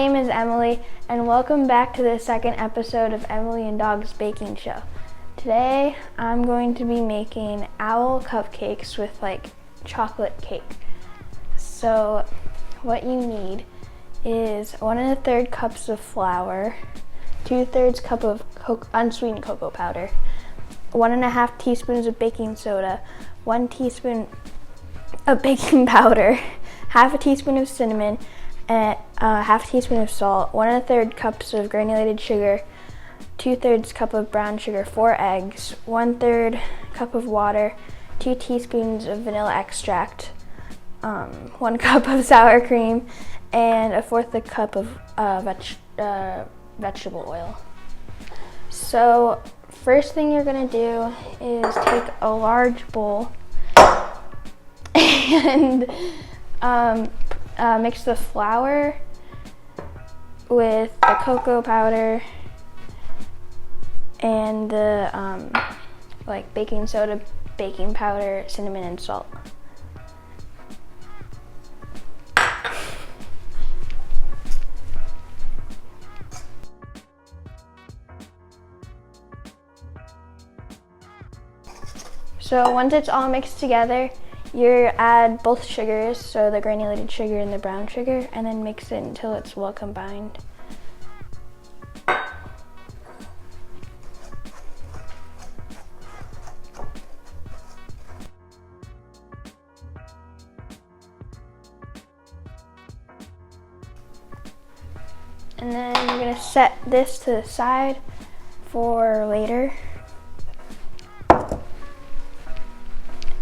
name is Emily, and welcome back to the second episode of Emily and Dog's Baking Show. Today, I'm going to be making Owl Cupcakes with chocolate cake. So, what you need is 1 1/3 cups of flour, 2/3 cup of unsweetened cocoa powder, 1 1/2 teaspoons of baking soda, 1 teaspoon of baking powder, half a teaspoon of cinnamon, and half a teaspoon of salt, 1 1/3 cups of granulated sugar, 2/3 cup of brown sugar, 4 eggs, 1/3 cup of water, 2 teaspoons of vanilla extract, 1 cup of sour cream, and 1/4 a cup of vegetable oil. So first thing you're gonna do is take a large bowl and mix the flour with the cocoa powder and the baking soda, baking powder, cinnamon, and salt. So once it's all mixed together, you add both sugars, so the granulated sugar and the brown sugar, and then mix it until it's well combined. And then you're gonna set this to the side for later.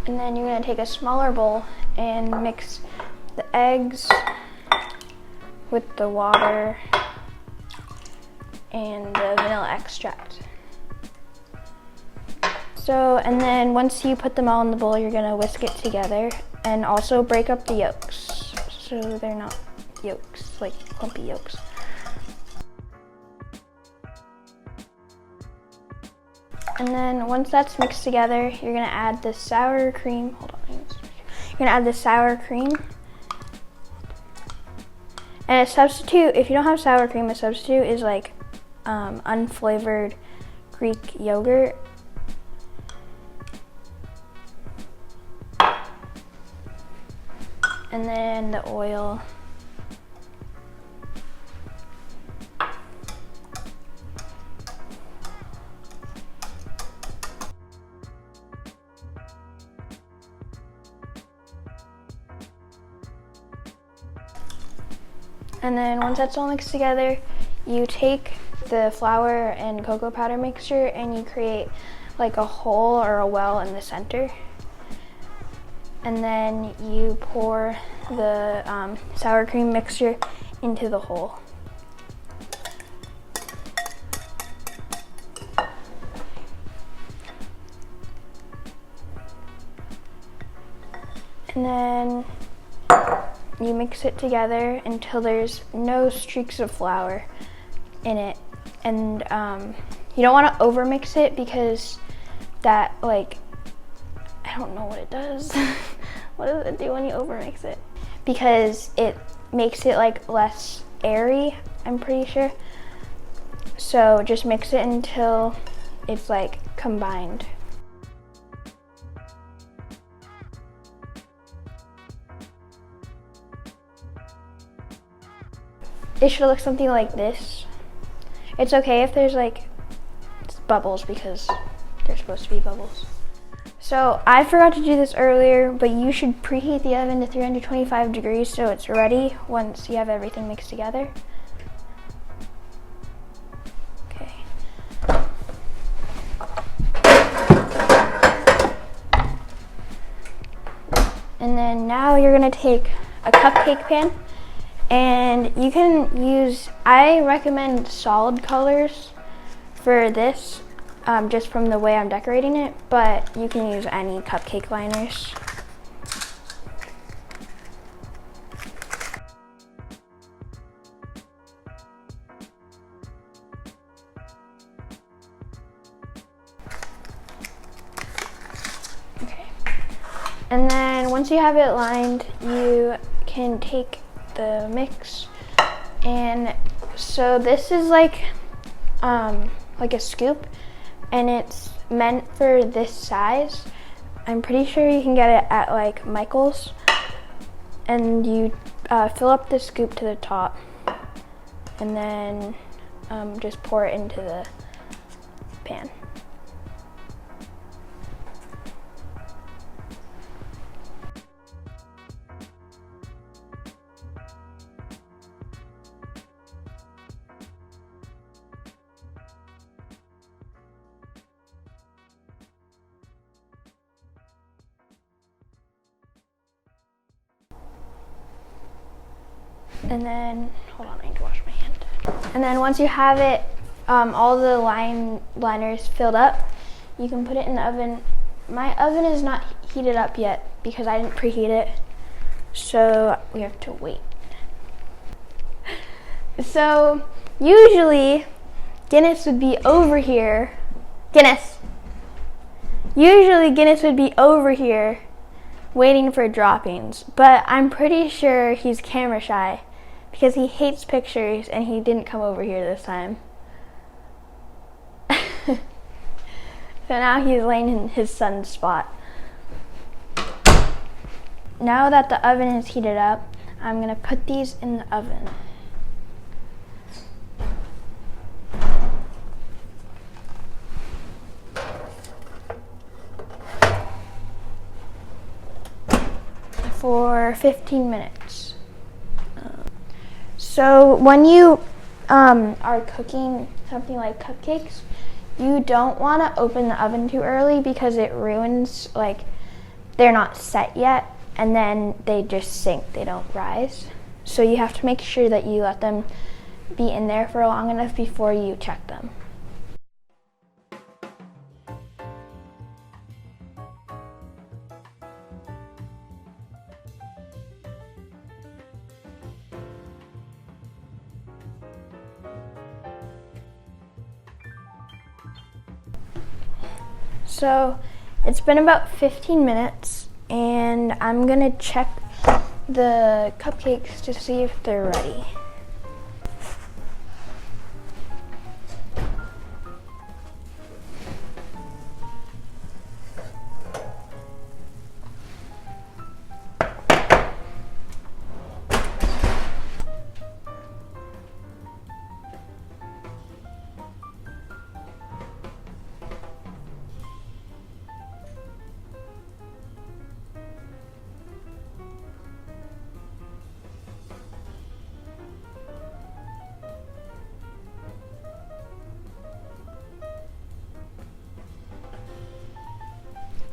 And then you're gonna take a smaller bowl and mix the eggs with the water and the vanilla extract. And then once you put them all in the bowl, you're gonna whisk it together and also break up the yolks so they're not yolks, like clumpy yolks. And then once that's mixed together, you're gonna add the sour cream. You're gonna add the sour cream. And a substitute, if you don't have sour cream, a substitute is unflavored Greek yogurt. And then the oil. And then once that's all mixed together, you take the flour and cocoa powder mixture and you create a hole or a well in the center. And then you pour the sour cream mixture into the hole. And then you mix it together until there's no streaks of flour in it. And you don't want to over mix it because that I don't know what it does. What does it do when you over mix it? Because it makes it less airy, I'm pretty sure. So just mix it until it's combined. It should look something like this. It's okay if there's bubbles because they're supposed to be bubbles. So I forgot to do this earlier, but you should preheat the oven to 325 degrees so it's ready once you have everything mixed together. Okay. And then now you're gonna take a cupcake pan. And you can use, I recommend solid colors for this, just from the way I'm decorating it, but you can use any cupcake liners. Okay. And then once you have it lined, you can take the mix And so this is like a scoop, and it's meant for this size. I'm pretty sure you can get it at like Michael's. And you fill up the scoop to the top, and then just pour it into the pan. And then, hold on, I need to wash my hand. And then once you have it, all the liners filled up, you can put it in the oven. My oven is not heated up yet because I didn't preheat it, so we have to wait. So usually Guinness would be over here. Usually Guinness would be over here waiting for droppings, but I'm pretty sure he's camera shy because he hates pictures and he didn't come over here this time. So now he's laying in his son's spot. Now that the oven is heated up, I'm gonna put these in the oven. For 15 minutes. So when you are cooking something like cupcakes, you don't want to open the oven too early because it ruins, like, they're not set yet and then they just sink, they don't rise. So you have to make sure that you let them be in there for long enough before you check them. So it's been about 15 minutes and I'm gonna check the cupcakes to see if they're ready.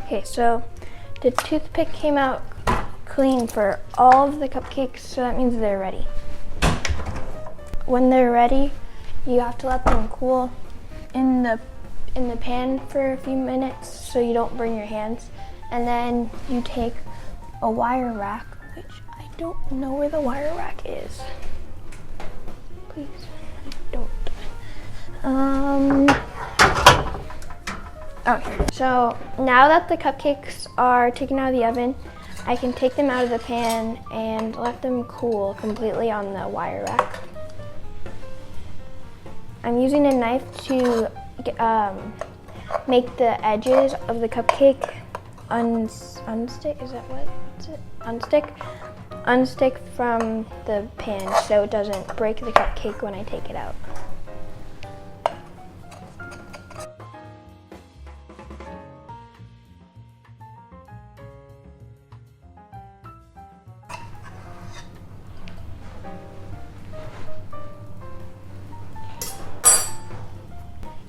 Okay, so the toothpick came out clean for all of the cupcakes, so that means they're ready. When they're ready, you have to let them cool in the pan for a few minutes so you don't burn your hands. And then you take a wire rack, which I don't know where the wire rack is. Please, I don't. Okay, so now that the cupcakes are taken out of the oven, I can take them out of the pan and let them cool completely on the wire rack. I'm using a knife to make the edges of the cupcake unstick. Is that what is it? Unstick from the pan so it doesn't break the cupcake when I take it out.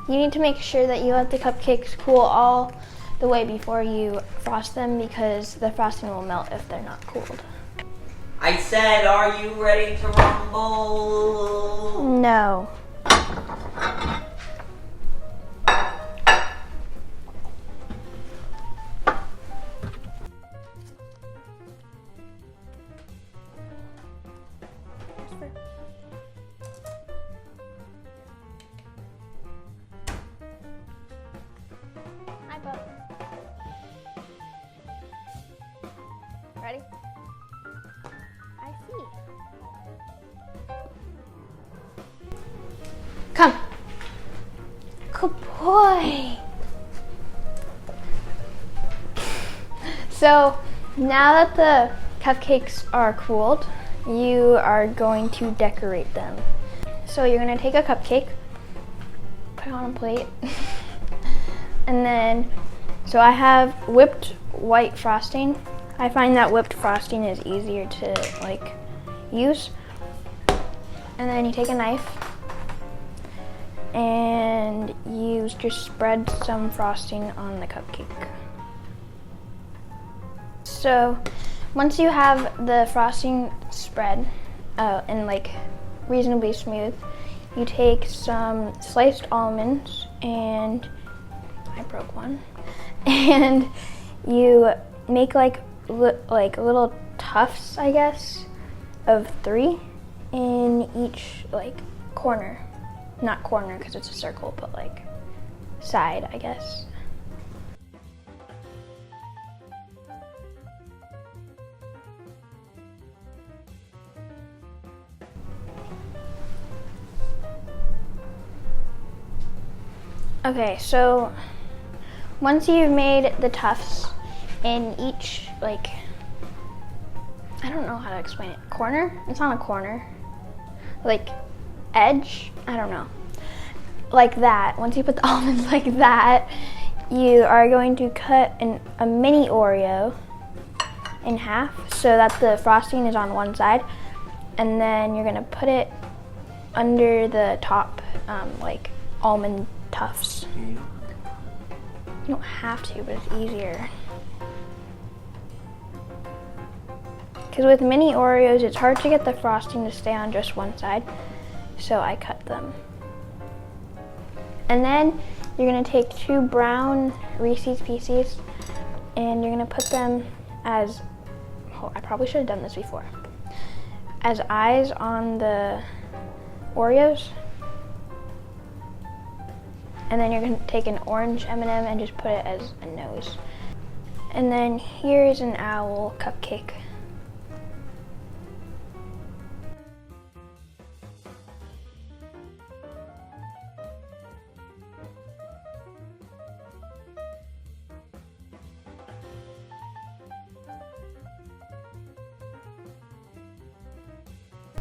You need to make sure that you let the cupcakes cool all the way before you frost them because the frosting will melt if they're not cooled. I said, are you ready to rumble? No. Ready? I see. boy. So now that the cupcakes are cooled, you are going to decorate them. So you're gonna take a cupcake, put it on a plate, and then, so I have whipped white frosting. I find that whipped frosting is easier to like use. And then you take a knife and you just spread some frosting on the cupcake. So once you have the frosting spread and like reasonably smooth, you take some sliced almonds, and I broke one, and you make like little tufts, I guess, of 3 in each like corner. Not corner because it's a circle, but like side, I guess. Okay, so once you've made the tufts in each, like, I don't know how to explain it, corner? It's not a corner. Like, edge? I don't know. Like that. Once you put the almonds like that, you are going to cut a mini Oreo in half so that the frosting is on one side, and then you're gonna put it under the top, like, almond tufts. You don't have to, but it's easier. Because with mini Oreos, it's hard to get the frosting to stay on just one side, so I cut them. And then you're gonna take 2 brown Reese's Pieces, and you're gonna put them as, oh, I probably should have done this before, as eyes on the Oreos. And then you're gonna take an orange M&M and just put it as a nose. And then here's an owl cupcake.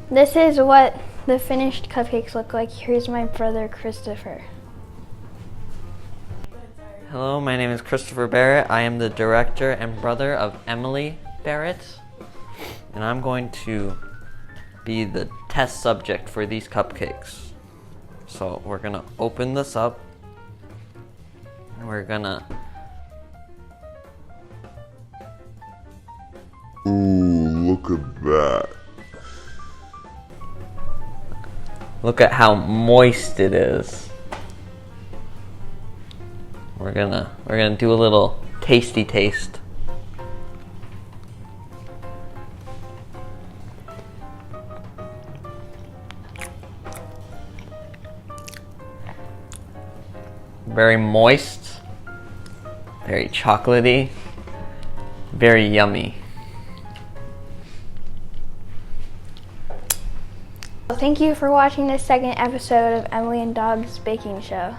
This is what the finished cupcakes look like. Here's my brother Christopher. Hello, my name is Christopher Barrett. I am the director and brother of Emily Barrett, and I'm going to be the test subject for these cupcakes. So we're gonna open this up, and we're gonna Ooh, look at that. look at how moist it is. We're gonna do a little tasty taste. Very moist, very chocolatey, very yummy. Thank you for watching this second episode of Emily and Dog's Baking Show.